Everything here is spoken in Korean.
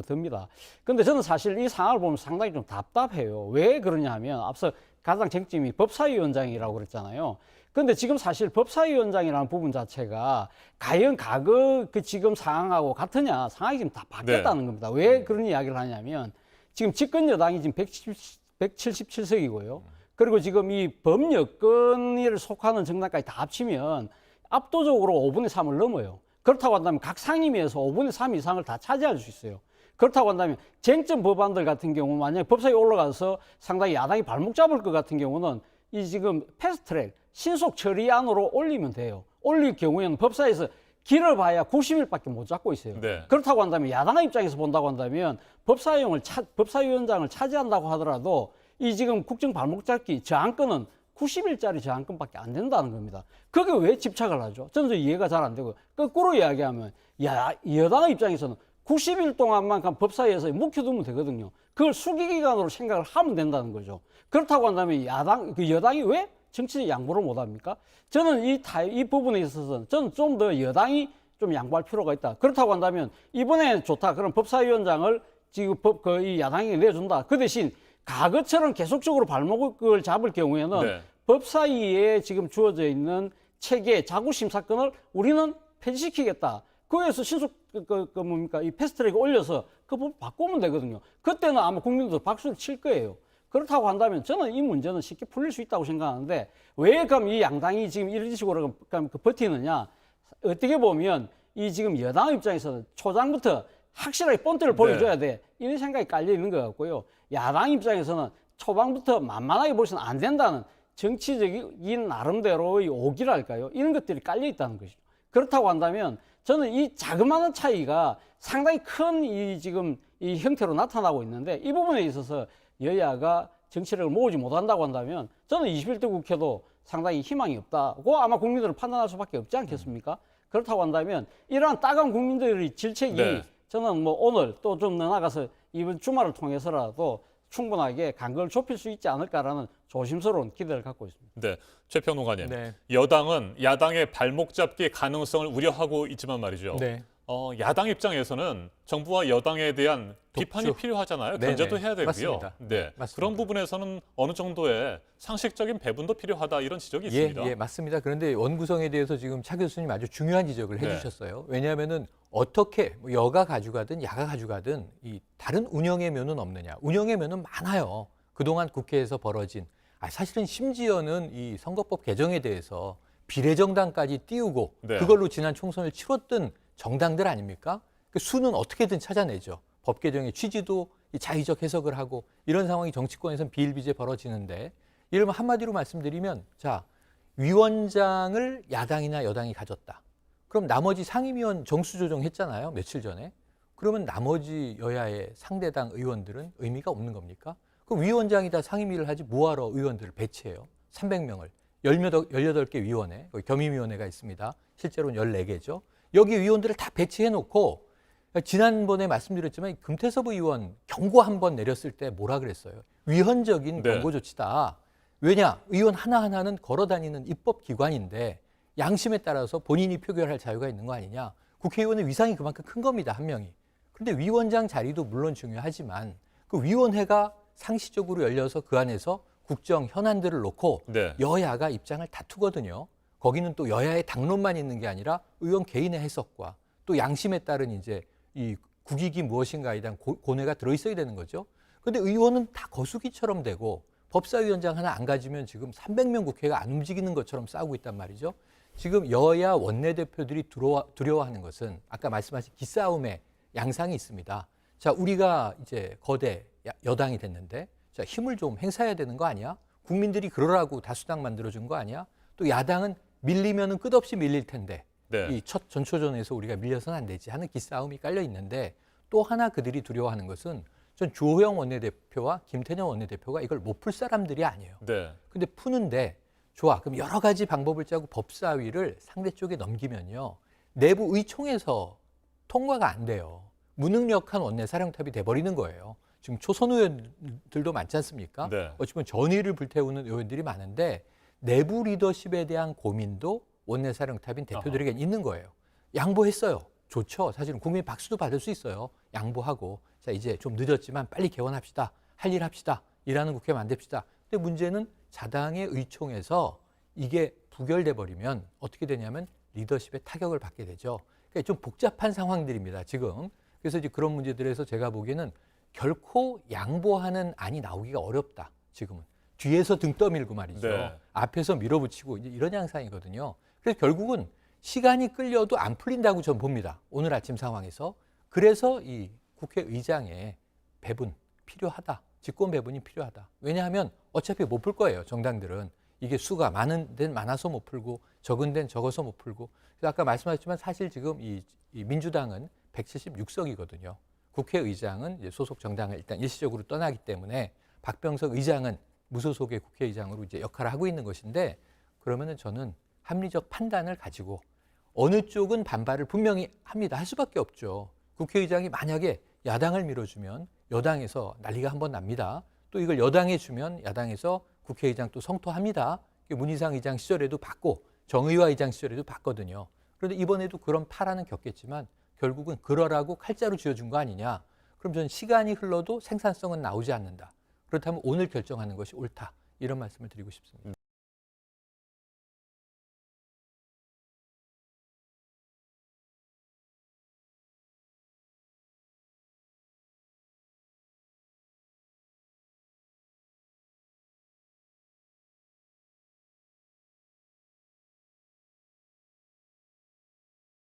듭니다. 근데 저는 사실 이 상황을 보면 상당히 좀 답답해요. 왜 그러냐 하면 앞서 가장 쟁점이 법사위원장이라고 그랬잖아요. 근데 지금 사실 법사위원장이라는 부분 자체가 과연 과거 그 지금 상황하고 같으냐, 상황이 지금 다 바뀌었다는 겁니다. 왜 그런 이야기를 하냐면 지금 집권 여당이 지금 177석이고요. 그리고 지금 이 범여권을 속하는 정당까지 다 합치면 압도적으로 5분의 3을 넘어요. 그렇다고 한다면 각 상임위에서 5분의 3 이상을 다 차지할 수 있어요. 그렇다고 한다면 쟁점 법안들 같은 경우는 만약에 법사위에 올라가서 상당히 야당이 발목 잡을 것 같은 경우는 이 지금 패스트트랙 신속 처리안으로 올리면 돼요. 올릴 경우에는 법사위에서 길어봐야 90일밖에 못 잡고 있어요. 네. 그렇다고 한다면 야당의 입장에서 본다고 한다면 법사위원장을 차지한다고 하더라도 이 지금 국정 발목 잡기 저항권은 90일짜리 저항권밖에 안 된다는 겁니다. 그게 왜 집착을 하죠? 저는 이해가 잘 안 되고 거꾸로 이야기하면 여당의 입장에서는 90일 동안만 법사위에서 묵혀두면 되거든요. 그걸 수기기간으로 생각을 하면 된다는 거죠. 그렇다고 한다면 여당이 왜 정치적 양보를 못합니까? 저는 이 부분에 있어서 저는 좀 더 여당이 좀 양보할 필요가 있다. 그렇다고 한다면 이번에 좋다. 그럼 법사위원장을 지금 이 야당이 내준다. 그 대신 과거처럼 계속적으로 발목을 잡을 경우에는 네. 법사위에 지금 주어져 있는 체계 자구심사권을 우리는 폐지시키겠다. 거기에서 신속 이 패스트트랙 올려서 그 법 바꾸면 되거든요. 그때는 아마 국민들 박수를 칠 거예요. 그렇다고 한다면 저는 이 문제는 쉽게 풀릴 수 있다고 생각하는데 왜 그럼 이 양당이 지금 이런 식으로 버티느냐? 어떻게 보면 이 지금 여당 입장에서는 초장부터 확실하게 본때를 보여줘야 돼. 이런 생각이 깔려 있는 것 같고요. 야당 입장에서는 초반부터 만만하게 보시면 안 된다는 정치적인 나름대로의 오기랄까요? 이런 것들이 깔려 있다는 것이죠. 그렇다고 한다면 저는 이 자그마한 차이가 상당히 큰 지금 이 형태로 나타나고 있는데 이 부분에 있어서 여야가 정치력을 모으지 못한다고 한다면 저는 21대 국회도 상당히 희망이 없다고 아마 국민들은 판단할 수밖에 없지 않겠습니까? 그렇다고 한다면 이러한 따가운 국민들의 질책이 저는 뭐 오늘 또 좀 더 나가서 이번 주말을 통해서라도 충분하게 간격을 좁힐 수 있지 않을까라는 조심스러운 기대를 갖고 있습니다. 네, 최 평론가님. 여당은 야당의 발목 잡기 가능성을 우려하고 있지만 말이죠. 야당 입장에서는 정부와 여당에 대한 비판이 필요하잖아요. 견제도 해야 되고요. 맞습니다. 맞습니다. 그런 부분에서는 어느 정도의 상식적인 배분도 필요하다 이런 지적이 있습니다. 예, 맞습니다. 그런데 원구성에 대해서 지금 차 교수님 아주 중요한 지적을 해주셨어요. 왜냐하면은 어떻게 여가 가져가든 야가 가져가든 이 다른 운영의 면은 없느냐? 운영의 면은 많아요. 그동안 국회에서 벌어진 사실은 심지어는 이 선거법 개정에 대해서 비례정당까지 띄우고 그걸로 지난 총선을 치렀던 정당들 아닙니까? 그 수는 어떻게든 찾아내죠. 법 개정의 취지도 자의적 해석을 하고 이런 상황이 정치권에서는 비일비재 벌어지는데 예를 들면 한마디로 말씀드리면 자 위원장을 야당이나 여당이 가졌다. 그럼 나머지 상임위원 정수 조정했잖아요. 며칠 전에. 그러면 나머지 여야의 상대당 의원들은 의미가 없는 겁니까? 그럼 위원장이 다 상임위를 하지 뭐하러 의원들을 배치해요? 300명을 18개 위원회, 겸임위원회가 있습니다. 실제로는 14개죠. 여기 위원들을 다 배치해놓고 지난번에 말씀드렸지만 금태섭 의원 경고 한 번 내렸을 때 뭐라 그랬어요? 위헌적인 경고 조치다. 왜냐? 의원 하나하나는 걸어다니는 입법기관인데 양심에 따라서 본인이 표결할 자유가 있는 거 아니냐. 국회의원의 위상이 그만큼 큰 겁니다. 한 명이. 그런데 위원장 자리도 물론 중요하지만 그 위원회가 상시적으로 열려서 그 안에서 국정 현안들을 놓고 여야가 입장을 다투거든요. 거기는 또 여야의 당론만 있는 게 아니라 의원 개인의 해석과 또 양심에 따른 이제 이 국익이 무엇인가에 대한 고뇌가 들어있어야 되는 거죠. 그런데 의원은 다 거수기처럼 되고 법사위원장 하나 안 가지면 지금 300명 국회가 안 움직이는 것처럼 싸우고 있단 말이죠. 지금 여야 원내대표들이 두려워하는 것은 아까 말씀하신 기싸움의 양상이 있습니다. 자, 우리가 이제 거대 여당이 됐는데 자, 힘을 좀 행사해야 되는 거 아니야? 국민들이 그러라고 다수당 만들어준 거 아니야? 또 야당은 밀리면은 끝없이 밀릴 텐데 이 첫 전초전에서 우리가 밀려서는 안 되지 하는 기싸움이 깔려 있는데 또 하나 그들이 두려워하는 것은 전 주호영 원내대표와 김태년 원내대표가 이걸 못 풀 사람들이 아니에요. 근데 푸는데 좋아. 그럼 여러 가지 방법을 짜고 법사위를 상대 쪽에 넘기면요. 내부 의총에서 통과가 안 돼요. 무능력한 원내사령탑이 돼버리는 거예요. 지금 초선 의원들도 많지 않습니까? 어찌 보면 전의를 불태우는 의원들이 많은데 내부 리더십에 대한 고민도 원내사령탑인 대표들에게 있는 거예요. 양보했어요. 좋죠. 사실은 국민 박수도 받을 수 있어요. 양보하고 자 이제 좀 늦었지만 빨리 개원합시다. 할 일 합시다. 일하는 국회 만듭시다. 근데 문제는 자당의 의총에서 이게 부결돼 버리면 어떻게 되냐면 리더십에 타격을 받게 되죠. 그러니까 좀 복잡한 상황들입니다. 지금. 그래서 이제 그런 문제들에서 제가 보기에는 결코 양보하는 안이 나오기가 어렵다. 지금은. 뒤에서 등 떠밀고 말이죠. 네. 앞에서 밀어붙이고 이제 이런 양상이거든요. 그래서 결국은 시간이 끌려도 안 풀린다고 저는 봅니다. 오늘 아침 상황에서. 그래서 이 국회의장의 배분 필요하다. 직권 배분이 필요하다. 왜냐하면 어차피 못 풀 거예요. 정당들은. 이게 수가 많은 데는 많아서 못 풀고 적은 데는 적어서 못 풀고. 그래서 아까 말씀하셨지만 사실 지금 이 민주당은 176석이거든요. 국회의장은 이제 소속 정당을 일단 일시적으로 떠나기 때문에 박병석 의장은 무소속의 국회의장으로 이제 역할을 하고 있는 것인데 그러면은 저는 합리적 판단을 가지고 어느 쪽은 반발을 분명히 합니다. 할 수밖에 없죠. 국회의장이 만약에 야당을 밀어주면 여당에서 난리가 한번 납니다. 또 이걸 여당에 주면 야당에서 국회의장 또 성토합니다. 문희상 의장 시절에도 받고 정의화 의장 시절에도 받거든요. 그런데 이번에도 그런 파란은 겪겠지만 결국은 그러라고 칼자루 쥐어준 거 아니냐. 그럼 저는 시간이 흘러도 생산성은 나오지 않는다. 그렇다면 오늘 결정하는 것이 옳다. 이런 말씀을 드리고 싶습니다.